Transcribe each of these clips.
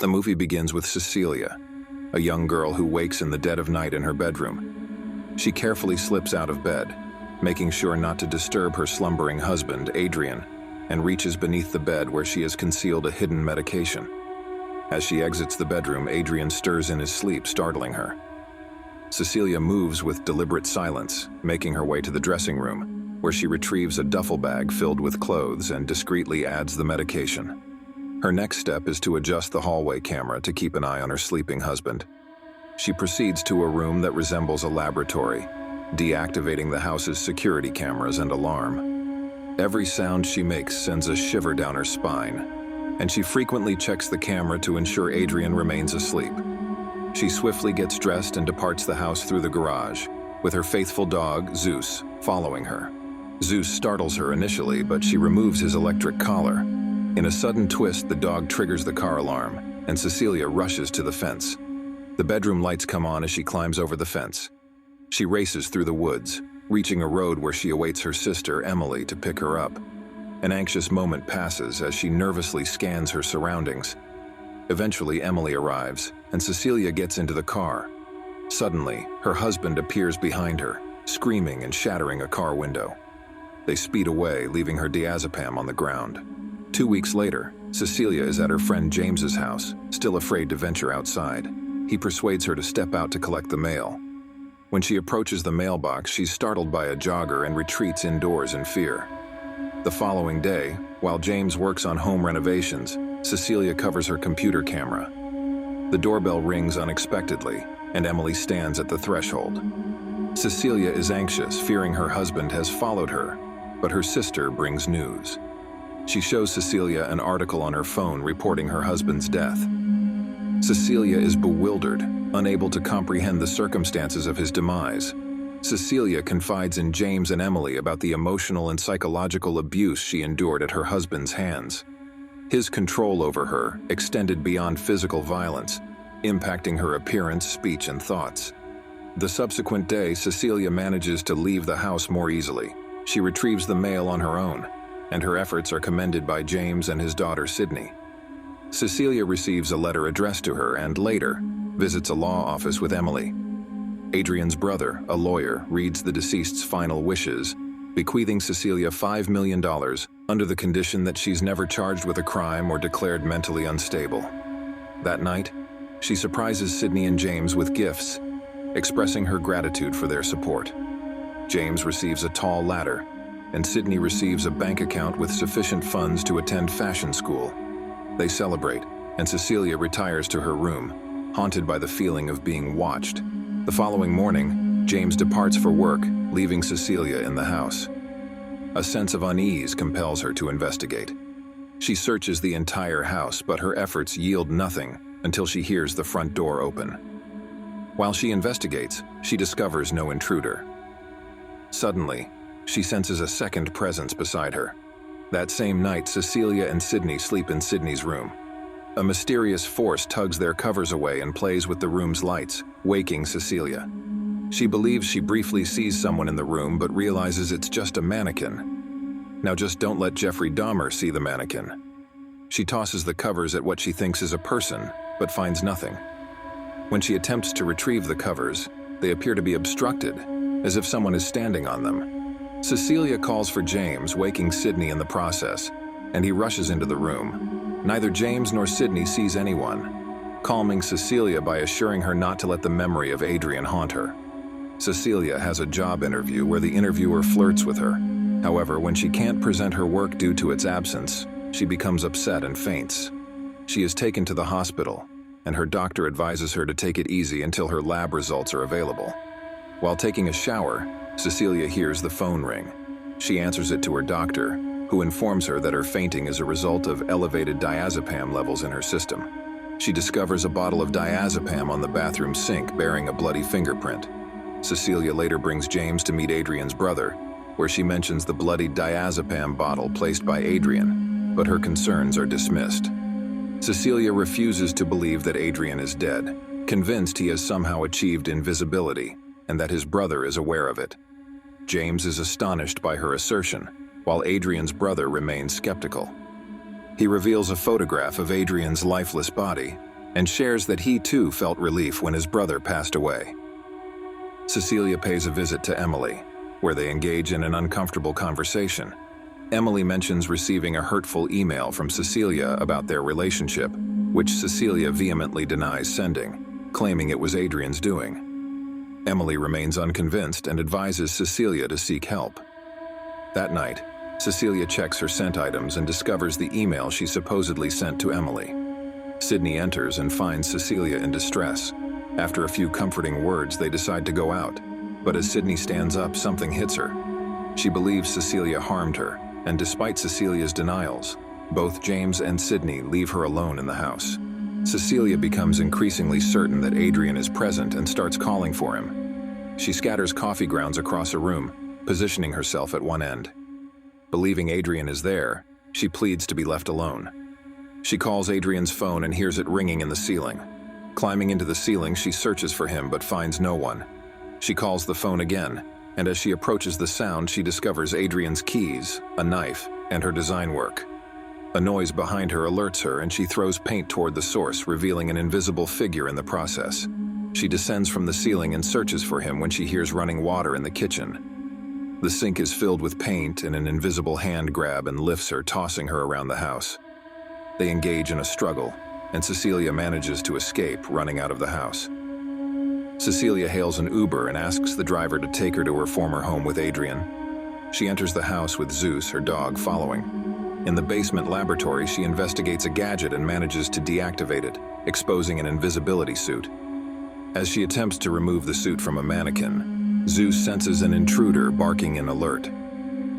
The movie begins with Cecilia, a young girl who wakes in the dead of night in her bedroom. She carefully slips out of bed, making sure not to disturb her slumbering husband, Adrian, and reaches beneath the bed where she has concealed a hidden medication. As she exits the bedroom, Adrian stirs in his sleep, startling her. Cecilia moves with deliberate silence, making her way to the dressing room, where she retrieves a duffel bag filled with clothes and discreetly adds the medication. Her next step is to adjust the hallway camera to keep an eye on her sleeping husband. She proceeds to a room that resembles a laboratory, deactivating the house's security cameras and alarm. Every sound she makes sends a shiver down her spine, and she frequently checks the camera to ensure Adrian remains asleep. She swiftly gets dressed and departs the house through the garage, with her faithful dog, Zeus, following her. Zeus startles her initially, but she removes his electric collar. In a sudden twist, the dog triggers the car alarm, and Cecilia rushes to the fence. The bedroom lights come on as she climbs over the fence. She races through the woods, reaching a road where she awaits her sister, Emily, to pick her up. An anxious moment passes as she nervously scans her surroundings. Eventually, Emily arrives, and Cecilia gets into the car. Suddenly, her husband appears behind her, screaming and shattering a car window. They speed away, leaving her diazepam on the ground. 2 weeks later, Cecilia is at her friend James's house, still afraid to venture outside. He persuades her to step out to collect the mail. When she approaches the mailbox, she's startled by a jogger and retreats indoors in fear. The following day, while James works on home renovations, Cecilia covers her computer camera. The doorbell rings unexpectedly, and Emily stands at the threshold. Cecilia is anxious, fearing her husband has followed her, but her sister brings news. She shows Cecilia an article on her phone reporting her husband's death. Cecilia is bewildered, unable to comprehend the circumstances of his demise. Cecilia confides in James and Emily about the emotional and psychological abuse she endured at her husband's hands. His control over her extended beyond physical violence, impacting her appearance, speech, and thoughts. The subsequent day, Cecilia manages to leave the house more easily. She retrieves the mail on her own, and her efforts are commended by James and his daughter Sydney. Cecilia receives a letter addressed to her and later visits a law office with Emily. Adrian's brother, a lawyer, reads the deceased's final wishes, bequeathing Cecilia $5 million under the condition that she's never charged with a crime or declared mentally unstable. That night, she surprises Sydney and James with gifts, expressing her gratitude for their support. James receives a tall ladder, and Sydney receives a bank account with sufficient funds to attend fashion school. They celebrate, and Cecilia retires to her room, haunted by the feeling of being watched. The following morning, James departs for work, leaving Cecilia in the house. A sense of unease compels her to investigate. She searches the entire house, but her efforts yield nothing until she hears the front door open. While she investigates, she discovers no intruder. Suddenly, she senses a second presence beside her. That same night, Cecilia and Sydney sleep in Sydney's room. A mysterious force tugs their covers away and plays with the room's lights, waking Cecilia. She believes she briefly sees someone in the room, but realizes it's just a mannequin. Now just don't let Jeffrey Dahmer see the mannequin. She tosses the covers at what she thinks is a person, but finds nothing. When she attempts to retrieve the covers, they appear to be obstructed, as if someone is standing on them. Cecilia calls for James, waking Sydney in the process, and he rushes into the room. Neither James nor Sydney sees anyone, calming Cecilia by assuring her not to let the memory of Adrian haunt her. Cecilia has a job interview where the interviewer flirts with her. However, when she can't present her work due to its absence, she becomes upset and faints. She is taken to the hospital, and her doctor advises her to take it easy until her lab results are available. While taking a shower, Cecilia hears the phone ring. She answers it to her doctor, who informs her that her fainting is a result of elevated diazepam levels in her system. She discovers a bottle of diazepam on the bathroom sink bearing a bloody fingerprint. Cecilia later brings James to meet Adrian's brother, where she mentions the bloody diazepam bottle placed by Adrian, but her concerns are dismissed. Cecilia refuses to believe that Adrian is dead, convinced he has somehow achieved invisibility and that his brother is aware of it. James is astonished by her assertion, while Adrian's brother remains skeptical. He reveals a photograph of Adrian's lifeless body, and shares that he too felt relief when his brother passed away. Cecilia pays a visit to Emily, where they engage in an uncomfortable conversation. Emily mentions receiving a hurtful email from Cecilia about their relationship, which Cecilia vehemently denies sending, claiming it was Adrian's doing. Emily remains unconvinced and advises Cecilia to seek help. That night, Cecilia checks her sent items and discovers the email she supposedly sent to Emily. Sydney enters and finds Cecilia in distress. After a few comforting words, they decide to go out, but as Sydney stands up, something hits her. She believes Cecilia harmed her, and despite Cecilia's denials, both James and Sydney leave her alone in the house. Cecilia becomes increasingly certain that Adrian is present and starts calling for him. She scatters coffee grounds across a room, positioning herself at one end. Believing Adrian is there, she pleads to be left alone. She calls Adrian's phone and hears it ringing in the ceiling. Climbing into the ceiling, she searches for him but finds no one. She calls the phone again, and as she approaches the sound, she discovers Adrian's keys, a knife, and her design work. A noise behind her alerts her, and she throws paint toward the source, revealing an invisible figure in the process. She descends from the ceiling and searches for him when she hears running water in the kitchen. The sink is filled with paint, and an invisible hand grabs and lifts her, tossing her around the house. They engage in a struggle, and Cecilia manages to escape, running out of the house. Cecilia hails an Uber and asks the driver to take her to her former home with Adrian. She enters the house with Zeus, her dog, following. In the basement laboratory, she investigates a gadget and manages to deactivate it, exposing an invisibility suit. As she attempts to remove the suit from a mannequin, Zeus senses an intruder, barking in alert.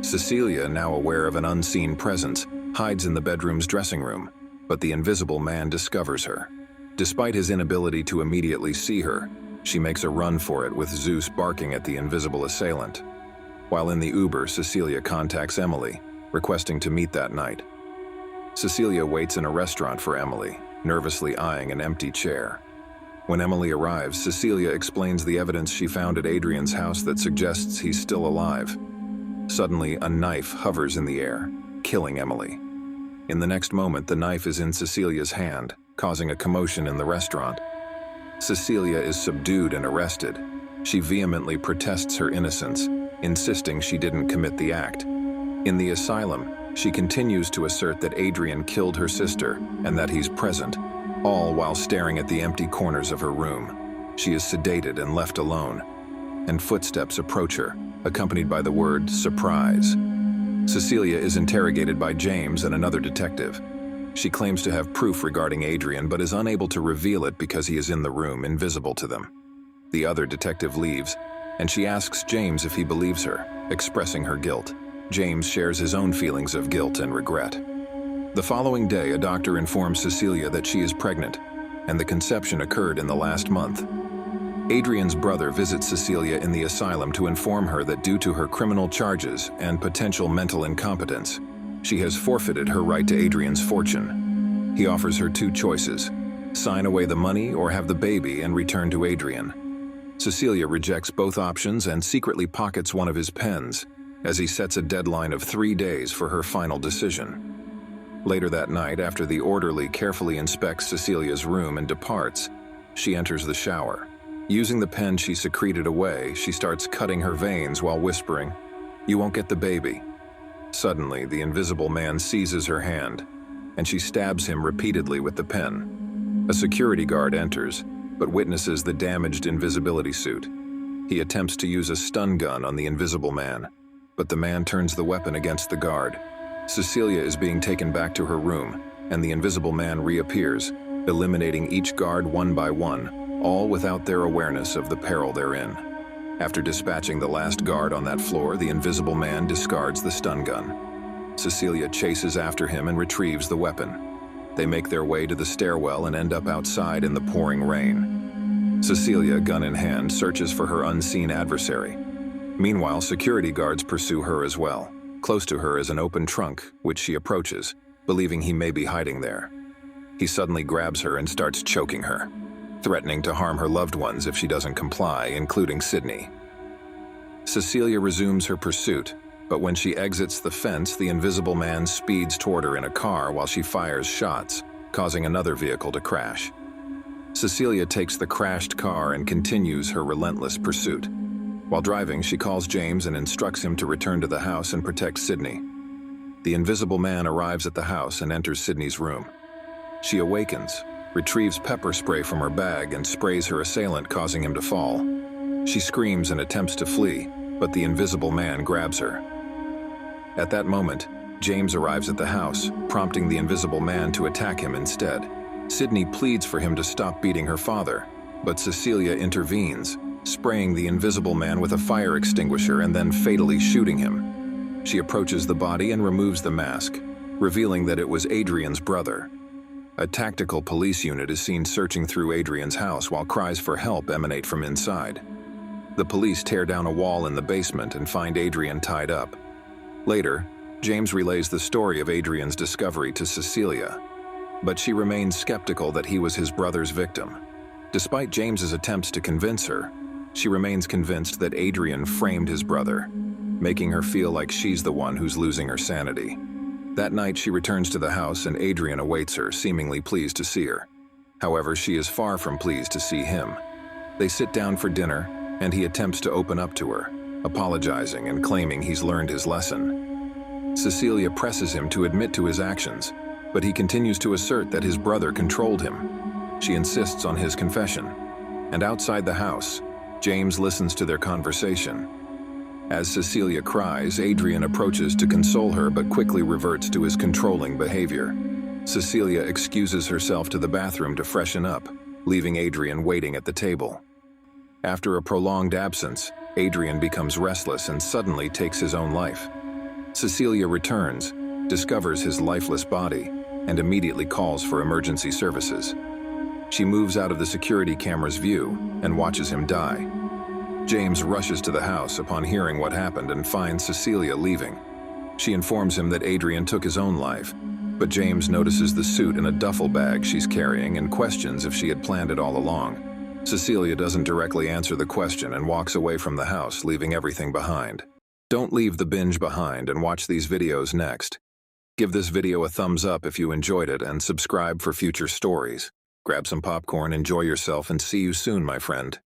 Cecilia, now aware of an unseen presence, hides in the bedroom's dressing room, but the invisible man discovers her. Despite his inability to immediately see her, she makes a run for it with Zeus barking at the invisible assailant. While in the Uber, Cecilia contacts Emily, requesting to meet that night. Cecilia waits in a restaurant for Emily, nervously eyeing an empty chair. When Emily arrives, Cecilia explains the evidence she found at Adrian's house that suggests he's still alive. Suddenly, a knife hovers in the air, killing Emily. In the next moment, the knife is in Cecilia's hand, causing a commotion in the restaurant. Cecilia is subdued and arrested. She vehemently protests her innocence, insisting she didn't commit the act. In the asylum, she continues to assert that Adrian killed her sister and that he's present, all while staring at the empty corners of her room. She is sedated and left alone, and footsteps approach her, accompanied by the word surprise. Cecilia is interrogated by James and another detective. She claims to have proof regarding Adrian but is unable to reveal it because he is in the room, invisible to them. The other detective leaves, and she asks James if he believes her, expressing her guilt. James shares his own feelings of guilt and regret. The following day, a doctor informs Cecilia that she is pregnant, and the conception occurred in the last month. Adrian's brother visits Cecilia in the asylum to inform her that due to her criminal charges and potential mental incompetence, she has forfeited her right to Adrian's fortune. He offers her two choices: sign away the money or have the baby and return to Adrian. Cecilia rejects both options and secretly pockets one of his pens, as he sets a deadline of 3 days for her final decision. Later that night, after the orderly carefully inspects Cecilia's room and departs, she enters the shower. Using the pen she secreted away, she starts cutting her veins while whispering, "You won't get the baby." Suddenly, the invisible man seizes her hand, and she stabs him repeatedly with the pen. A security guard enters, but witnesses the damaged invisibility suit. He attempts to use a stun gun on the invisible man, but the man turns the weapon against the guard. Cecilia is being taken back to her room, and the invisible man reappears, eliminating each guard one by one, all without their awareness of the peril they're in. After dispatching the last guard on that floor, the invisible man discards the stun gun. Cecilia chases after him and retrieves the weapon. They make their way to the stairwell and end up outside in the pouring rain. Cecilia, gun in hand, searches for her unseen adversary. Meanwhile, security guards pursue her as well. Close to her is an open trunk, which she approaches, believing he may be hiding there. He suddenly grabs her and starts choking her, threatening to harm her loved ones if she doesn't comply, including Sydney. Cecilia resumes her pursuit, but when she exits the fence, the invisible man speeds toward her in a car while she fires shots, causing another vehicle to crash. Cecilia takes the crashed car and continues her relentless pursuit. While driving, she calls James and instructs him to return to the house and protect Sydney. The invisible man arrives at the house and enters Sydney's room. She awakens, retrieves pepper spray from her bag and sprays her assailant, causing him to fall. She screams and attempts to flee, but the invisible man grabs her. At that moment, James arrives at the house, prompting the invisible man to attack him instead. Sydney pleads for him to stop beating her father, but Cecilia intervenes, spraying the invisible man with a fire extinguisher and then fatally shooting him. She approaches the body and removes the mask, revealing that it was Adrian's brother. A tactical police unit is seen searching through Adrian's house while cries for help emanate from inside. The police tear down a wall in the basement and find Adrian tied up. Later, James relays the story of Adrian's discovery to Cecilia, but she remains skeptical that he was his brother's victim. Despite James's attempts to convince her, she remains convinced that Adrian framed his brother, making her feel like she's the one who's losing her sanity. That night, she returns to the house and Adrian awaits her, seemingly pleased to see her. However, she is far from pleased to see him. They sit down for dinner, and he attempts to open up to her, apologizing and claiming he's learned his lesson. Cecilia presses him to admit to his actions, but he continues to assert that his brother controlled him. She insists on his confession, and outside the house, James listens to their conversation. As Cecilia cries, Adrian approaches to console her but quickly reverts to his controlling behavior. Cecilia excuses herself to the bathroom to freshen up, leaving Adrian waiting at the table. After a prolonged absence, Adrian becomes restless and suddenly takes his own life. Cecilia returns, discovers his lifeless body, and immediately calls for emergency services. She moves out of the security camera's view and watches him die. James rushes to the house upon hearing what happened and finds Cecilia leaving. She informs him that Adrian took his own life, but James notices the suit in a duffel bag she's carrying and questions if she had planned it all along. Cecilia doesn't directly answer the question and walks away from the house, leaving everything behind. Don't leave the binge behind and watch these videos next. Give this video a thumbs up if you enjoyed it and subscribe for future stories. Grab some popcorn, enjoy yourself, and see you soon, my friend.